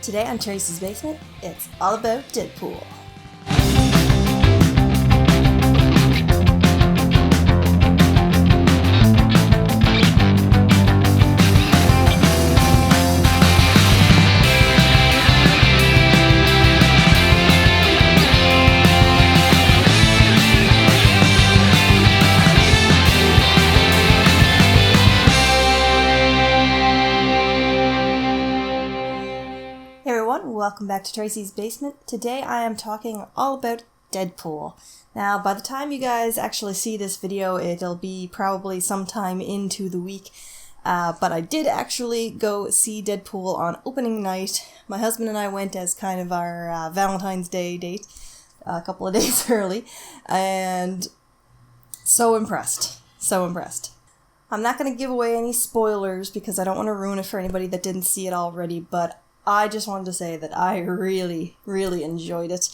Today on Tracey's Basement, it's all about Deadpool. Welcome back to Tracey's Basement. Today I am talking all about Deadpool. Now, by the time you guys actually see this video, it'll be probably sometime into the week. But I did actually go see Deadpool on opening night. My husband and I went as kind of our Valentine's Day date, a couple of days early, and so impressed. So impressed. I'm not going to give away any spoilers because I don't want to ruin it for anybody that didn't see it already, but I just wanted to say that I really, really enjoyed it.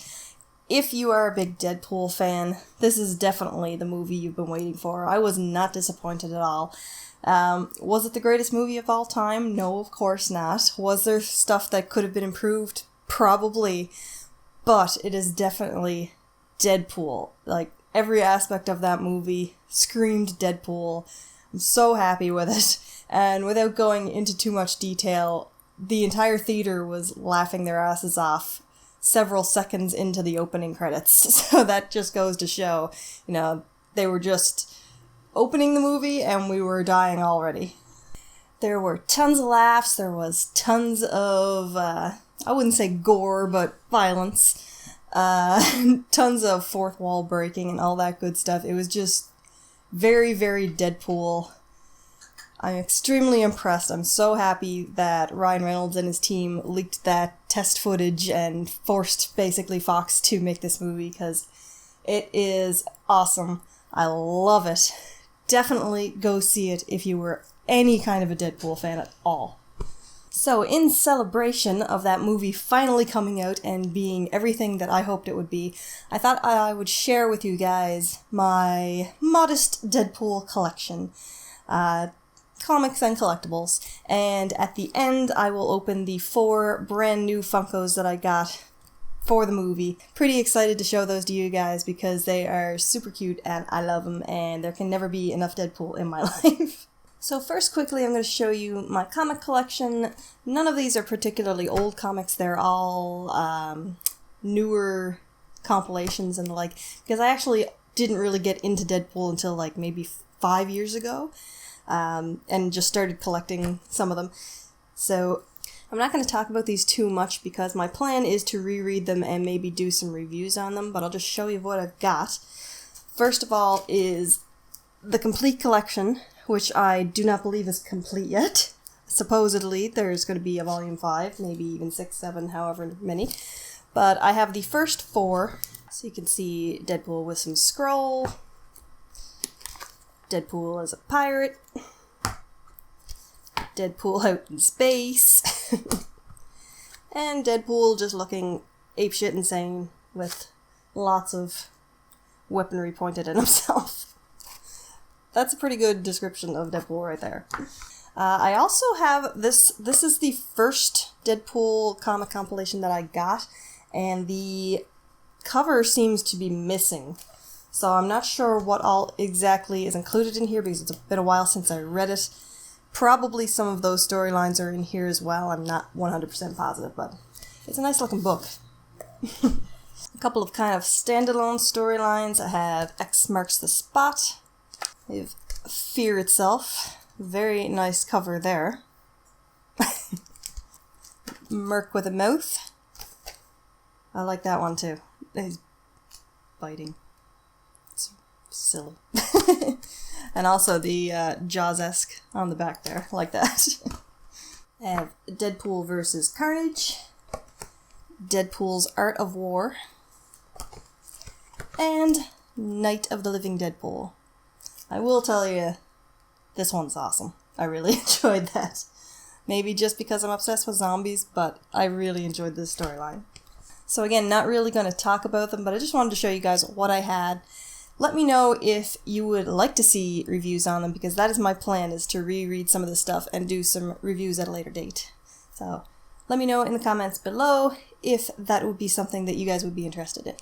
If you are a big Deadpool fan, this is definitely the movie you've been waiting for. I was not disappointed at all. Was it the greatest movie of all time? No, of course not. Was there stuff that could have been improved? Probably. But it is definitely Deadpool. Like, every aspect of that movie screamed Deadpool. I'm so happy with it. And without going into too much detail, the entire theater was laughing their asses off several seconds into the opening credits. So that just goes to show, they were just opening the movie and we were dying already. There were tons of laughs, there was tons of, I wouldn't say gore, but violence. Tons of fourth wall breaking and all that good stuff. It was just very, very Deadpool. I'm extremely impressed. I'm so happy that Ryan Reynolds and his team leaked that test footage and forced basically Fox to make this movie because it is awesome. I love it. Definitely go see it if you were any kind of a Deadpool fan at all. So in celebration of that movie finally coming out and being everything that I hoped it would be, I thought I would share with you guys my modest Deadpool collection. Comics and collectibles, and at the end I will open the 4 brand new Funkos that I got for the movie. Pretty excited to show those to you guys because they are super cute and I love them and there can never be enough Deadpool in my life. So first, quickly, I'm going to show you my comic collection. None of these are particularly old comics, they're all newer compilations and the like, because I actually didn't really get into Deadpool until like maybe 5 years ago. And just started collecting some of them. So I'm not going to talk about these too much because my plan is to reread them and maybe do some reviews on them, but I'll just show you what I've got. First of all is the complete collection, which I do not believe is complete yet. Supposedly there's going to be a volume 5, maybe even 6, 7, however many. But I have the first 4, so you can see Deadpool with some scroll, Deadpool as a pirate, Deadpool out in space, and Deadpool just looking apeshit insane with lots of weaponry pointed at himself. That's a pretty good description of Deadpool right there. I also have this is the first Deadpool comic compilation that I got, and the cover seems to be missing. So I'm not sure what all exactly is included in here because it's been a while since I read it. Probably some of those storylines are in here as well. I'm not 100% positive, but it's a nice looking book. A couple of kind of standalone storylines. I have X Marks the Spot. I have Fear Itself. Very nice cover there. Merc with a Mouth. I like that one too. He's biting. Silly. And also the Jaws-esque on the back there, like that. I have Deadpool vs. Carnage, Deadpool's Art of War, and Night of the Living Deadpool. I will tell you, this one's awesome. I really enjoyed that. Maybe just because I'm obsessed with zombies, but I really enjoyed this storyline. So again, not really going to talk about them, but I just wanted to show you guys what I had. Let me know if you would like to see reviews on them, because that is my plan, is to reread some of this stuff and do some reviews at a later date. So, Let me know in the comments below if that would be something that you guys would be interested in.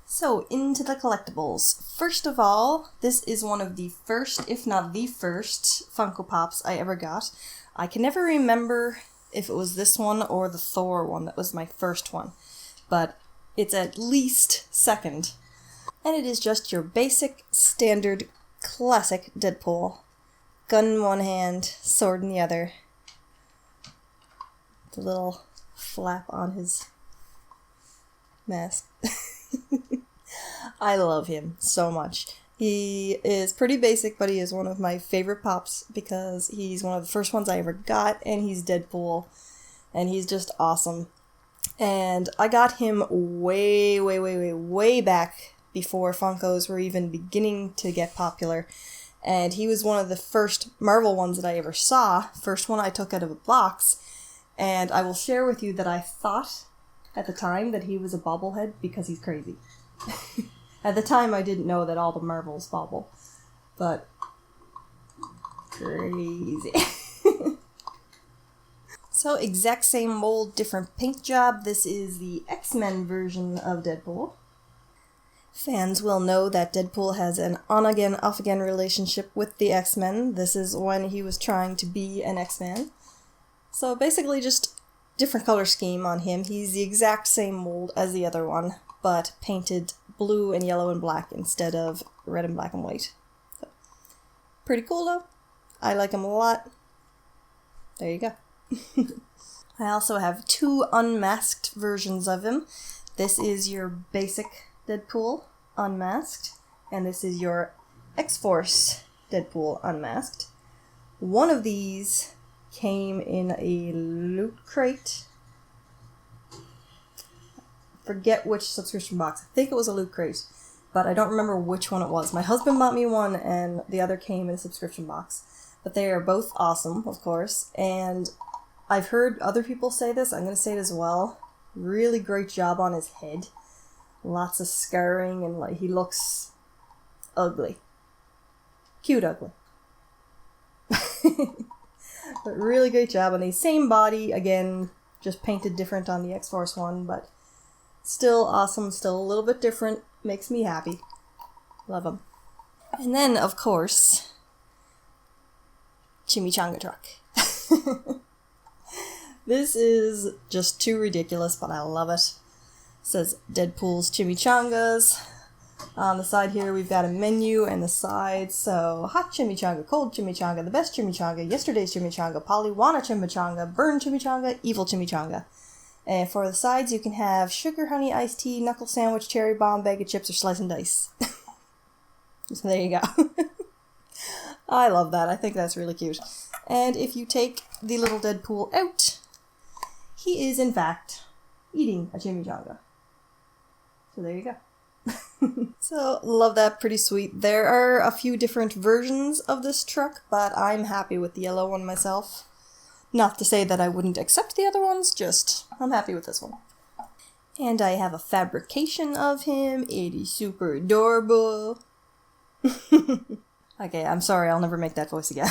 So, into the collectibles. First of all, this is one of the first, if not the first, Funko Pops I ever got. I can never remember if it was this one or the Thor one that was my first one, but it's at least second. And it is just your basic, standard, classic Deadpool. Gun in one hand, sword in the other. The little flap on his mask. I love him so much. He is pretty basic, but he is one of my favorite Pops because he's one of the first ones I ever got, and he's Deadpool, and he's just awesome. And I got him way back before Funkos were even beginning to get popular, and he was one of the first Marvel ones that I ever saw, first one I took out of a box, and I will share with you that I thought at the time that he was a bobblehead because he's crazy. At the time, I didn't know that all the Marvels bobble, but crazy. So, exact same mold, different paint job. This is the X-Men version of Deadpool. Fans will know that Deadpool has an on-again, off-again relationship with the X-Men. This is when he was trying to be an X-Man. So, basically just different color scheme on him. He's the exact same mold as the other one, but painted blue and yellow and black instead of red and black and white. So, pretty cool though. I like him a lot. There you go. I also have two unmasked versions of him. This is your basic Deadpool Unmasked, and this is your X-Force Deadpool Unmasked. One of these came in a loot crate. Forget which subscription box. I think it was a loot crate, but I don't remember which one it was. My husband bought me one, and the other came in a subscription box. But they are both awesome, of course, and I've heard other people say this. I'm going to say it as well. Really great job on his head. Lots of scarring, and like he looks ugly. Cute ugly. But really great job on the same body. Again, just painted different on the X-Force one, but still awesome, still a little bit different. Makes me happy. Love him. And then, of course, Chimichanga Truck. This is just too ridiculous, but I love it. It says Deadpool's Chimichangas. On the side here, we've got a menu and the sides. So, hot chimichanga, cold chimichanga, the best chimichanga, yesterday's chimichanga, Polywana chimichanga, burn chimichanga, evil chimichanga. And for the sides, you can have sugar, honey, iced tea, knuckle sandwich, cherry bomb, bag of chips, or slice and dice. So there you go. I love that. I think that's really cute. And if you take the little Deadpool out, he is, in fact, eating a chimichanga. So there you go. So, love that. Pretty sweet. There are a few different versions of this truck, but I'm happy with the yellow one myself. Not to say that I wouldn't accept the other ones, just I'm happy with this one. And I have a fabrication of him. It is super adorable. Okay, I'm sorry, I'll never make that voice again.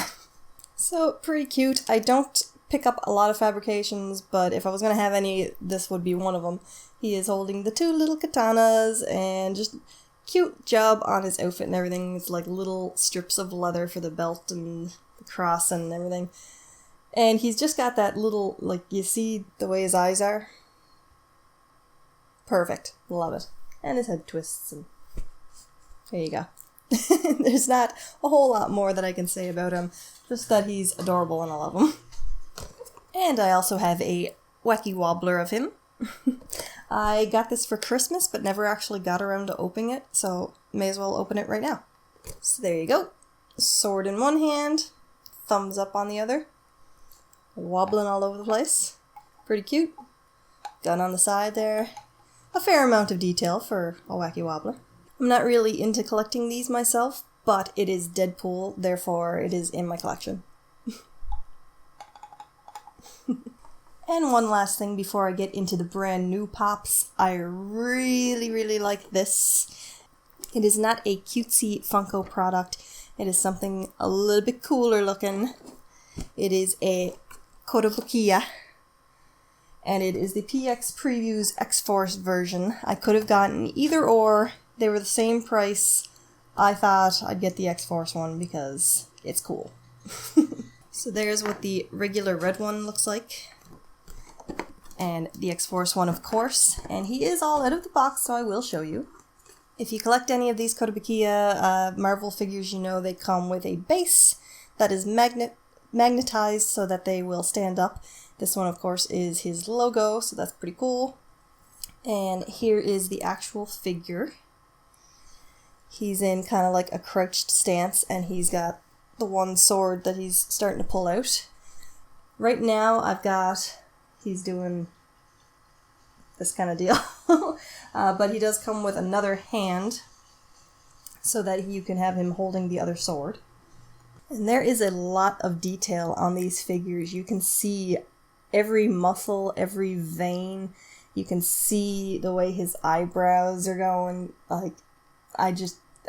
So, pretty cute. I don't pick up a lot of fabrications, but if I was going to have any, this would be one of them. He is holding the two little katanas, and just cute job on his outfit and everything. It's like little strips of leather for the belt and the cross and everything. And he's just got that little, like, you see the way his eyes are? Perfect. Love it. And his head twists, and there you go. There's not a whole lot more that I can say about him, just that he's adorable and I love him. And I also have a wacky wobbler of him. I got this for Christmas, but never actually got around to opening it, so may as well open it right now. So there you go. Sword in one hand, thumbs up on the other. Wobbling all over the place. Pretty cute. Gun on the side there. A fair amount of detail for a wacky wobbler. I'm not really into collecting these myself, but it is Deadpool, therefore it is in my collection. And one last thing before I get into the brand new Pops. I really like this. It is not a cutesy Funko product. It is something a little bit cooler looking. It is a Kotobukiya. and it is the PX Previews X-Force version. I could have gotten either or. They were the same price. I thought I'd get the X-Force one because it's cool. So there's what the regular red one looks like. And the X-Force one, of course. And he is all out of the box, so I will show you. If you collect any of these Kotobukiya Marvel figures, you know they come with a base that is magnetized so that they will stand up. This one, of course, is his logo, so that's pretty cool. And here is the actual figure. He's in kind of like a crouched stance, and he's got the one sword that he's starting to pull out. Right now, he's doing this kind of deal. But he does come with another hand so that you can have him holding the other sword. And there is a lot of detail on these figures. You can see every muscle, every vein. You can see the way his eyebrows are going. Like, I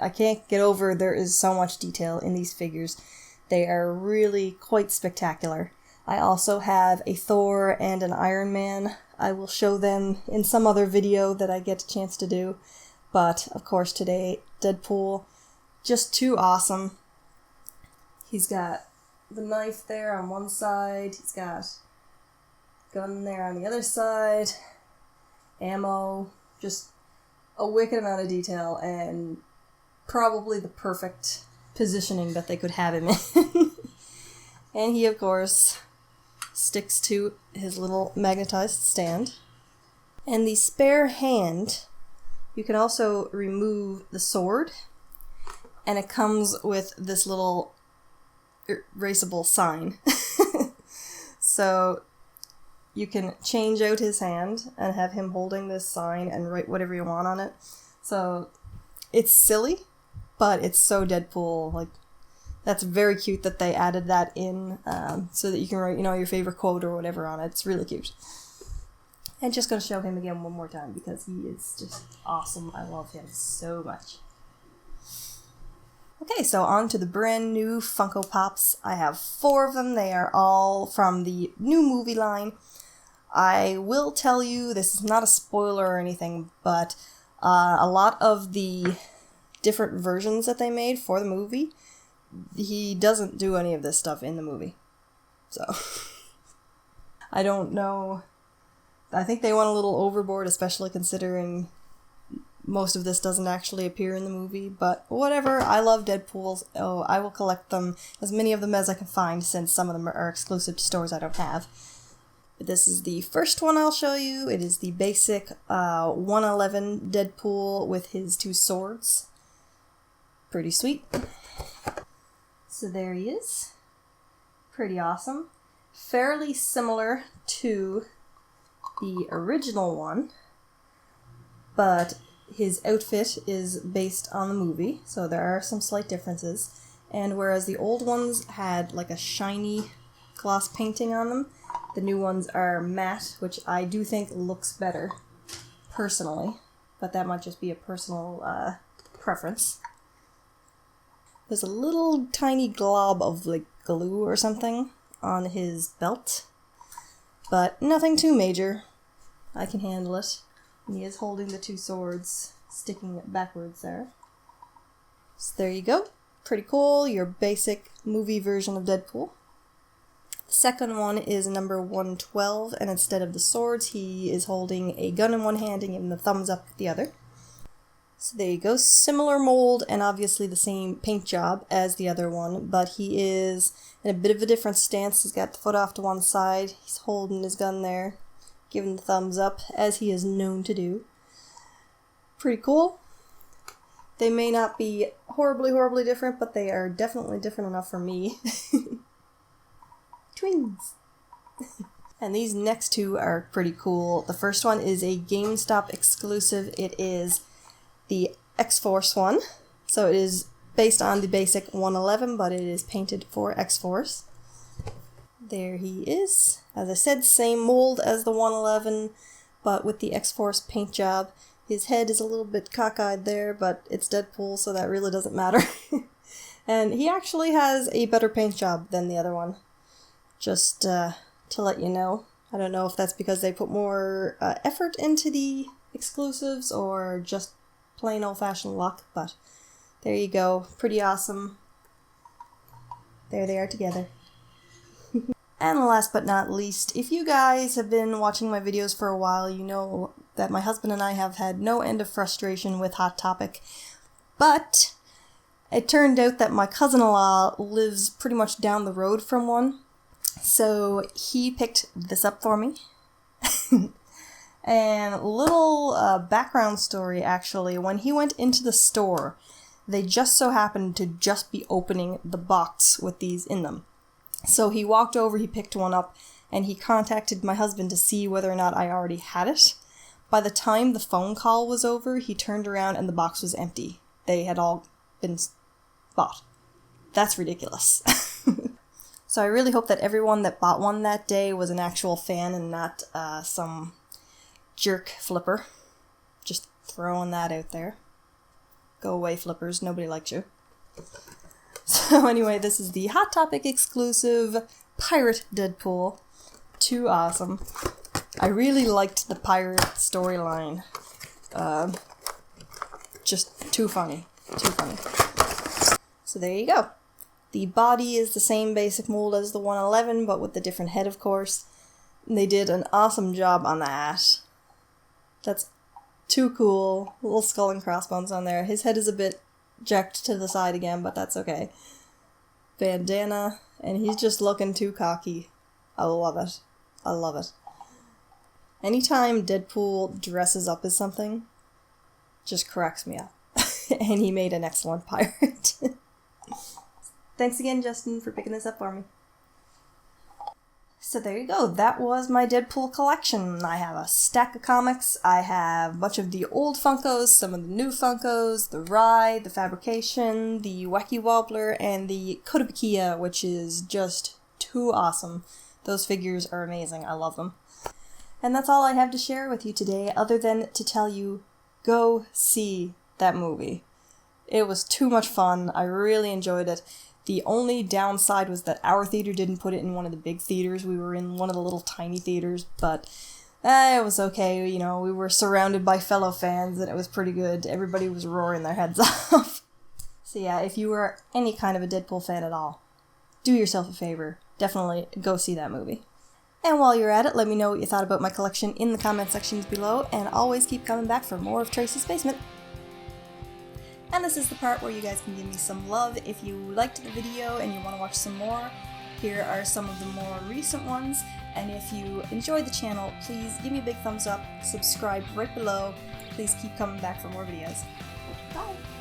can't get over there is so much detail in these figures. They are really quite spectacular. I also have a Thor and an Iron Man. I will show them in some other video that I get a chance to do. But, of course, today, Deadpool, just too awesome. He's got the knife there on one side. He's got gun there on the other side. Ammo. Just a wicked amount of detail and probably the perfect positioning that they could have him in. And he, of course, sticks to his little magnetized stand. And the spare hand, you can also remove the sword, and it comes with this little erasable sign. So you can change out his hand and have him holding this sign and write whatever you want on it. So it's silly, but it's so Deadpool. Like, that's very cute that they added that in, so that you can write, your favorite quote or whatever on it. It's really cute. And just going to show him again one more time because he is just awesome. I love him so much. Okay, so on to the brand new Funko Pops. I have 4 of them. They are all from the new movie line. I will tell you, this is not a spoiler or anything, but a lot of the different versions that they made for the movie, he doesn't do any of this stuff in the movie. So, I don't know. I think they went a little overboard, especially considering most of this doesn't actually appear in the movie, but whatever. I love Deadpools. Oh, I will collect them, as many of them as I can find, since some of them are exclusive to stores I don't have. But this is the first one I'll show you. It is the basic 111 Deadpool with his 2 swords. Pretty sweet. So there he is. Pretty awesome. Fairly similar to the original one, but his outfit is based on the movie, so there are some slight differences. And whereas the old ones had like a shiny gloss painting on them, the new ones are matte, which I do think looks better, personally. But that might just be a personal preference. There's a little tiny glob of like glue or something on his belt, but nothing too major. I can handle it. And he is holding the 2 swords, sticking backwards there. So there you go. Pretty cool. Your basic movie version of Deadpool. The second one is number 112, and instead of the swords, he is holding a gun in one hand and giving the thumbs up with the other. So there you go. Similar mold and obviously the same paint job as the other one, but he is in a bit of a different stance. He's got the foot off to one side. He's holding his gun there, giving the thumbs up, as he is known to do. Pretty cool. They may not be horribly, horribly different, but they are definitely different enough for me. Twins! And these next 2 are pretty cool. The first one is a GameStop exclusive. It is the X-Force one. So it is based on the basic 111, but it is painted for X-Force. There he is. As I said, same mold as the 111, but with the X-Force paint job. His head is a little bit cockeyed there, but it's Deadpool, so that really doesn't matter. And he actually has a better paint job than the other one. Just to let you know. I don't know if that's because they put more effort into the exclusives or just plain old-fashioned luck, but there you go. Pretty awesome. There they are together. And last but not least, if you guys have been watching my videos for a while, you know that my husband and I have had no end of frustration with Hot Topic. But it turned out that my cousin-in-law lives pretty much down the road from one. So he picked this up for me. And little background story, actually. When he went into the store, they just so happened to just be opening the box with these in them. So he walked over, he picked one up, and he contacted my husband to see whether or not I already had it. By the time the phone call was over, he turned around and the box was empty. They had all been bought. That's ridiculous. So I really hope that everyone that bought one that day was an actual fan and not some jerk flipper. Just throwing that out there. Go away, flippers. Nobody likes you. So anyway, this is the Hot Topic exclusive Pirate Deadpool. Too awesome. I really liked the pirate storyline. Just too funny. Too funny. So there you go. The body is the same basic mold as the 111, but with the different head, of course. And they did an awesome job on that. That's too cool. Little skull and crossbones on there. His head is a bit jacked to the side again, but that's okay. Bandana, and he's just looking too cocky. I love it. I love it. Anytime Deadpool dresses up as something, just cracks me up. And he made an excellent pirate. Thanks again, Justin, for picking this up for me. So there you go, that was my Deadpool collection. I have a stack of comics, I have a bunch of the old Funkos, some of the new Funkos, the Ride, the Fabrication, the Wacky Wobbler, and the Kotobukiya, which is just too awesome. Those figures are amazing, I love them. And that's all I have to share with you today, other than to tell you, go see that movie. It was too much fun, I really enjoyed it. The only downside was that our theater didn't put it in one of the big theaters. We were in one of the little tiny theaters, but it was okay. You know, we were surrounded by fellow fans, and it was pretty good. Everybody was roaring their heads off. So yeah, if you were any kind of a Deadpool fan at all, do yourself a favor. Definitely go see that movie. And while you're at it, let me know what you thought about my collection in the comment sections below, and always keep coming back for more of Tracey's Basement. And this is the part where you guys can give me some love. If you liked the video and you want to watch some more, here are some of the more recent ones. And if you enjoyed the channel, please give me a big thumbs up, subscribe right below. Please keep coming back for more videos. Bye!